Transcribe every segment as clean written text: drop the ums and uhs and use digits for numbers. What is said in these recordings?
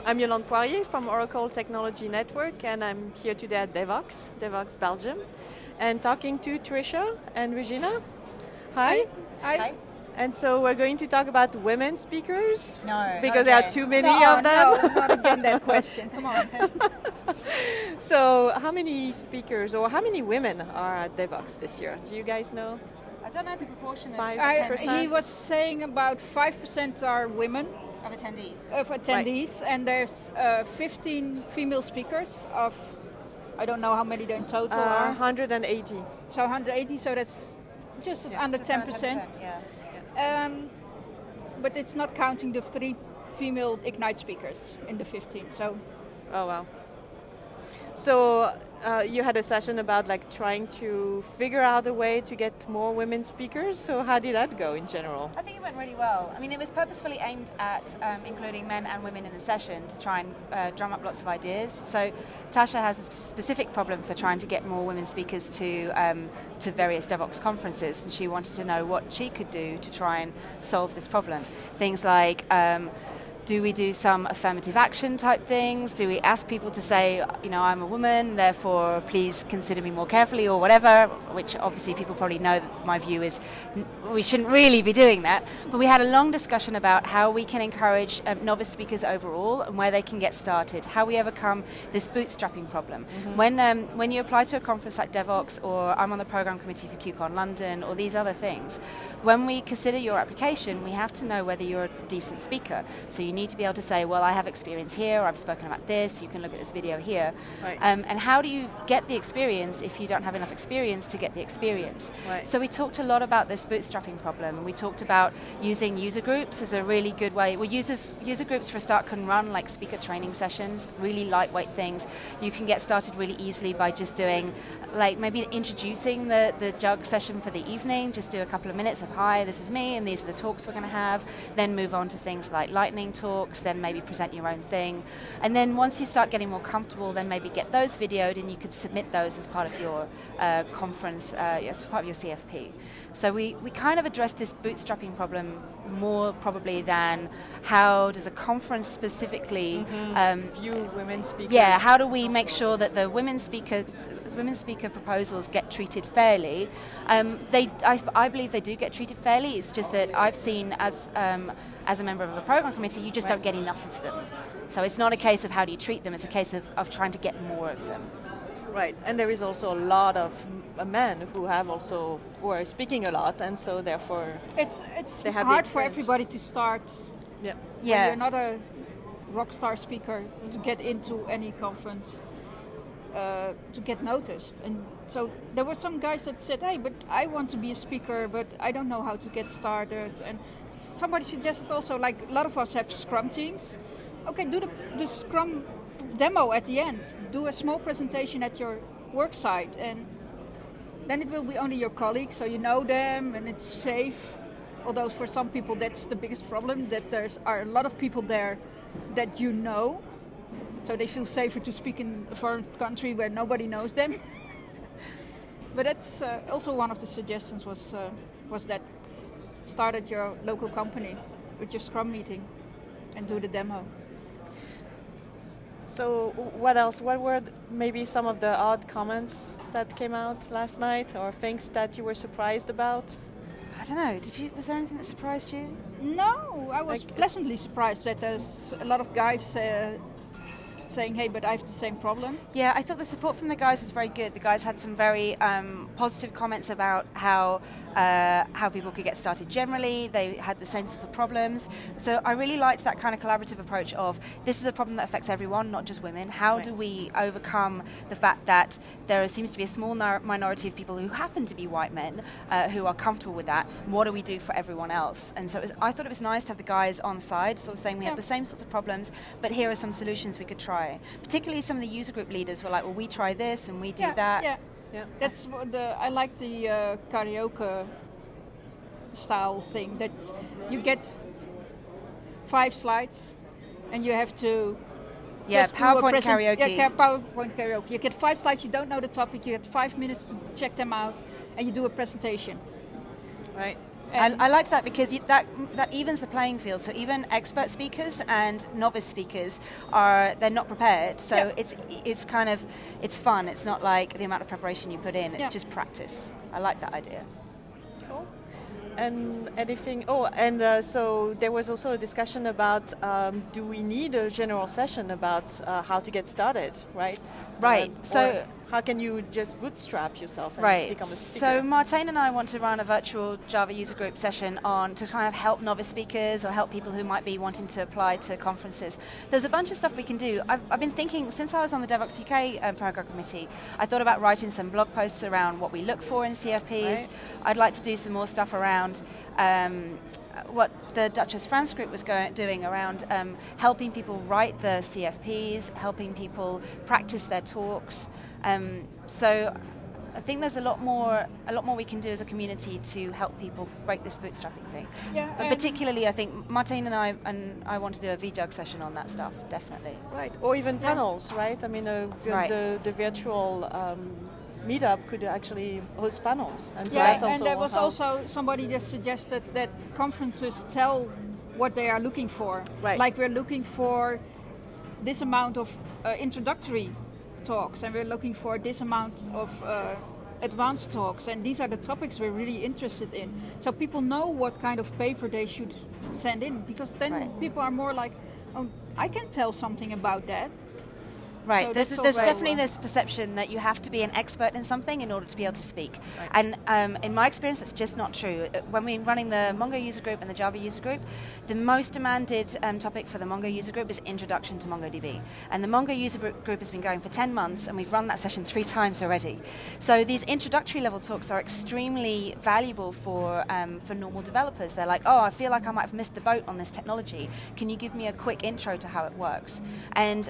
I'm Yolande Poirier from Oracle Technology Network, and I'm here today at Devoxx Belgium, and talking to Trisha and Regina. Hi. Hi. And so we're going to talk about women speakers. No. Because there are too many of them. No, not again that question. Come on. So how many speakers or how many women are at Devoxx this year? Do you guys know? I don't know the proportion of 5%. He was saying about 5% are women of attendees. Right. And there's 15 female speakers of, I don't know how many there in total are. 180. So 180, so that's just under 10%. Yeah. But it's not counting the 3 female Ignite speakers in the 15. So. Oh wow. So you had a session about like trying to figure out a way to get more women speakers. So how did that go in general? I think it went really well. I mean, it was purposefully aimed at including men and women in the session to try and drum up lots of ideas. So Tasha has a specific problem for trying to get more women speakers to various Devoxx conferences, and she wanted to know what she could do to try and solve this problem. Things like do we do some affirmative action type things? Do we ask people to say, you know, I'm a woman, therefore please consider me more carefully or whatever, which obviously people probably know that my view is we shouldn't really be doing that. But we had a long discussion about how we can encourage novice speakers overall and where they can get started, how we overcome this bootstrapping problem. Mm-hmm. When you apply to a conference like Devoxx, or I'm on the program committee for QCon London, or these other things, when we consider your application, we have to know whether you're a decent speaker. So you need to be able to say, well, I have experience here, or I've spoken about this, you can look at this video here. Right. And how do you get the experience if you don't have enough experience to get the experience? Right. So we talked a lot about this bootstrapping problem. We talked about using user groups as a really good way. Well, user groups for a start can run like speaker training sessions, really lightweight things. You can get started really easily by just doing, like maybe introducing the jug session for the evening, just do a couple of minutes of, hi, this is me, and these are the talks we're going to have, then move on to things like lightning talks, then maybe present your own thing. And then once you start getting more comfortable, then maybe get those videoed and you could submit those as part of your conference, as part of your CFP. So we kind of addressed this bootstrapping problem more probably than how does a conference specifically view women speakers. Yeah, how do we make sure that the women speaker proposals get treated fairly? I believe they do get treated fairly. It's just that I've seen as a member of a program committee, you just don't get enough of them. So it's not a case of how do you treat them, it's a case of trying to get more of them. Right, and there is also a lot of men who are speaking a lot, and so therefore It's they have hard for everybody to start. Yeah. When you're not a rock star speaker to get into any conference, to get noticed. And so there were some guys that said, hey, but I want to be a speaker, but I don't know how to get started. And somebody suggested also, like a lot of us have Scrum teams. Okay, do the Scrum demo at the end. Do a small presentation at your work site, and then it will be only your colleagues, so you know them and it's safe. Although for some people that's the biggest problem, that there are a lot of people there that you know, so they feel safer to speak in a foreign country where nobody knows them. But that's also one of the suggestions was that start at your local company with your Scrum meeting and do the demo. So what else? What were maybe some of the odd comments that came out last night, or things that you were surprised about? I don't know, was there anything that surprised you? No, I was pleasantly surprised that there's a lot of guys saying, hey, but I have the same problem. Yeah, I thought the support from the guys was very good. The guys had some very positive comments about how people could get started generally. They had the same sorts of problems. So I really liked that kind of collaborative approach of, this is a problem that affects everyone, not just women. How do we overcome the fact that there seems to be a small minority of people who happen to be white men who are comfortable with that? What do we do for everyone else? And so I thought it was nice to have the guys on side, sort of saying we have the same sorts of problems, but here are some solutions we could try. Particularly some of the user group leaders were like, well, we try this and we do that. Yeah, that's what I like the karaoke style thing, that you get 5 slides and you have to PowerPoint karaoke. Yeah, PowerPoint karaoke. You get 5 slides, you don't know the topic, you get 5 minutes to check them out, and you do a presentation. Right. I liked that because that evens the playing field. So even expert speakers and novice speakers they're not prepared. So it's kind of fun. It's not like the amount of preparation you put in. It's just practice. I like that idea. Cool. And anything? So there was also a discussion about do we need a general session about how to get started, right? Right. So how can you just bootstrap yourself and become a speaker? So Martijn and I want to run a virtual Java user group session to kind of help novice speakers or help people who might be wanting to apply to conferences. There's a bunch of stuff we can do. I've been thinking, since I was on the Devoxx UK program committee, I thought about writing some blog posts around what we look for in CFPs. Right. I'd like to do some more stuff around what the Duchess France group was doing around helping people write the CFPs, helping people practice their talks. So I think there's a lot more we can do as a community to help people break this bootstrapping thing. Yeah, but particularly, I think Martijn and I want to do a VJUG session on that stuff, definitely. Right, or even panels, right? I mean, the virtual meetup could actually host panels. And so that's also and there was also somebody that suggested that conferences tell what they are looking for. Right. Like we're looking for this amount of introductory talks, and we're looking for this amount of advanced talks, and these are the topics we're really interested in. So people know what kind of paper they should send in, because then people are more like, oh, I can tell something about that. Right, So there's definitely this perception that you have to be an expert in something in order to be able to speak. Right. And in my experience, that's just not true. When we're running the Mongo user group and the Java user group, the most demanded topic for the Mongo user group is Introduction to MongoDB. And the Mongo user group has been going for 10 months, and we've run that session 3 times already. So these introductory level talks are extremely valuable for normal developers. They're like, oh, I feel like I might have missed the boat on this technology. Can you give me a quick intro to how it works? And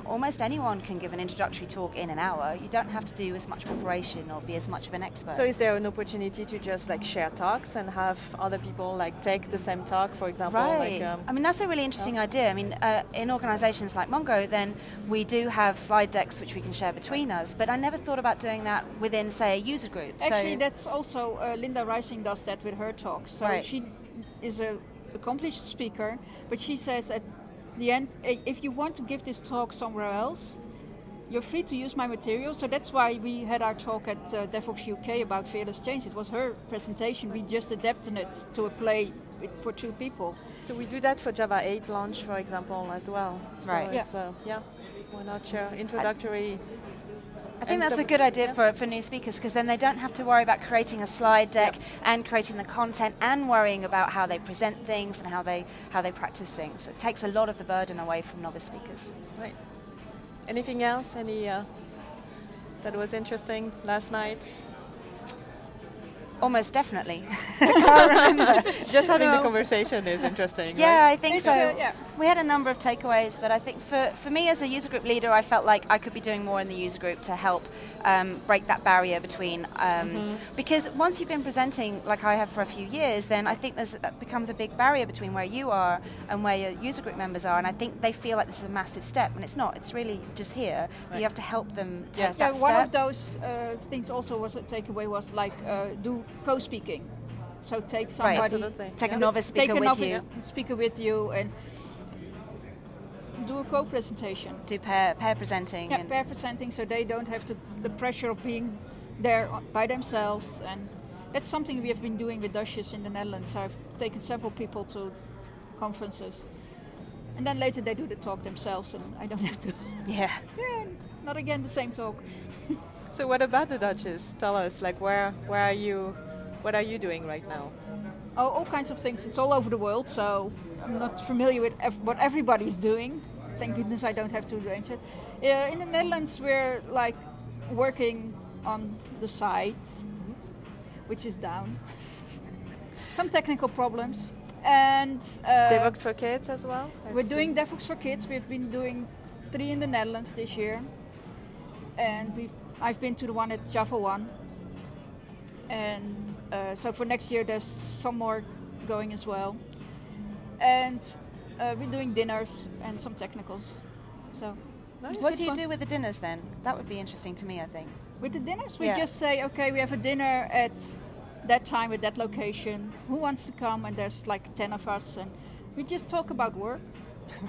almost anyone can give an introductory talk in an hour. You don't have to do as much preparation or be as much of an expert. So is there an opportunity to just like share talks and have other people like take the same talk, for example? Right. Like, I mean, that's a really interesting idea. I mean, in organizations like Mongo, then we do have slide decks which we can share between us, but I never thought about doing that within, say, a user group. Actually, that's also, Linda Rising does that with her talks. So she is an accomplished speaker, but she says at the end, if you want to give this talk somewhere else, you're free to use my material. So that's why we had our talk at Devoxx UK about fearless change. It was her presentation. We just adapted it to a play for 2 people. So we do that for Java 8 launch, for example, as well. So right. It's, why not share introductory? I think that's a good idea for new speakers, because then they don't have to worry about creating a slide deck and creating the content and worrying about how they present things and how they practice things. It takes a lot of the burden away from novice speakers. Right. Anything else? That was interesting last night? Almost definitely. I can't remember. Just having the conversation is interesting. Yeah, right? I think so. We had a number of takeaways, but I think for me as a user group leader, I felt like I could be doing more in the user group to help break that barrier between, because once you've been presenting like I have for a few years, then I think that becomes a big barrier between where you are and where your user group members are, and I think they feel like this is a massive step, and it's not. It's really just here. Right. You have to help them take that step. One of those things also was a takeaway was like do co-speaking. So take somebody, take a novice speaker with you. Take a novice speaker with you and do a co-presentation. Do pair presenting. Yeah, pair presenting, so they don't have the pressure of being there by themselves. And that's something we have been doing with Duchess in the Netherlands. I've taken several people to conferences. And then later they do the talk themselves and I don't have to. Yeah, not again the same talk. So what about the Duchess? Tell us, like where are you? What are you doing right now? Oh, all kinds of things. It's all over the world, so I'm not familiar with what everybody's doing. Thank goodness I don't have to arrange it. In the Netherlands, we're like working on the site, which is down. Some technical problems. And Devoxx for Kids as well? We're doing Devoxx for Kids. We've been doing 3 in the Netherlands this year. And I've been to the one at Java 1. And so for next year there's some more going as well. And we're doing dinners and some technicals. So nice. What do you do with the dinners then? That would be interesting to me, I think. With the dinners, we just say, okay, we have a dinner at that time at that location. Who wants to come? And there's like 10 of us, and we just talk about work.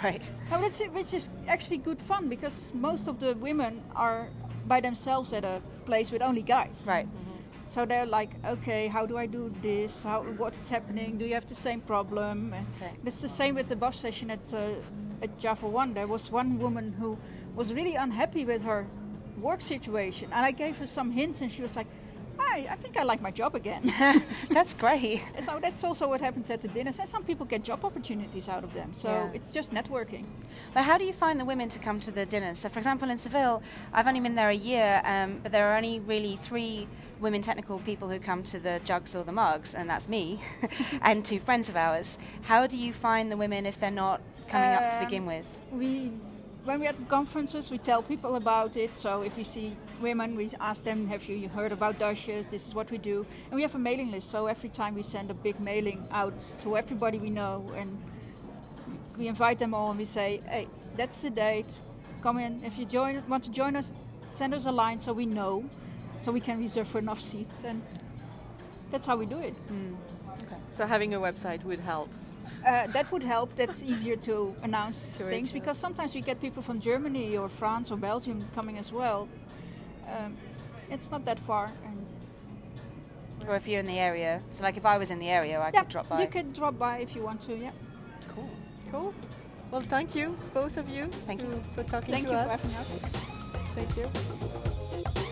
Right. Which is actually good fun, because most of the women are by themselves at a place with only guys. Right. So they're like, okay, how do I do this? What is happening? Do you have the same problem? Okay. It's the same with the BAF session at Java One. There was one woman who was really unhappy with her work situation, and I gave her some hints, and she was like, I think I like my job again. That's great. So that's also what happens at the dinners, and some people get job opportunities out of them. So it's just networking. But how do you find the women to come to the dinners? So, for example, in Seville, I've only been there a year, but there are only really 3 women technical people who come to the jugs or the mugs, and that's me, and 2 friends of ours. How do you find the women if they're not coming up to begin with? When we're at conferences, we tell people about it. So if we see women, we ask them, have you heard about Dashes? This is what we do. And we have a mailing list, so every time we send a big mailing out to everybody we know, and we invite them all, and we say, hey, that's the date, come in. If you want to join us, send us a line so we know, so we can reserve for enough seats. And that's how we do it. Okay. So having a website would help. That would help. That's easier to announce things, because sometimes we get people from Germany or France or Belgium coming as well. It's not that far. Or if you're in the area. So like if I was in the area, I could drop by. You could drop by if you want to, yeah. Cool. Well, thank you, both of you, Thank you for talking Thank to you us. for having us. Thank you.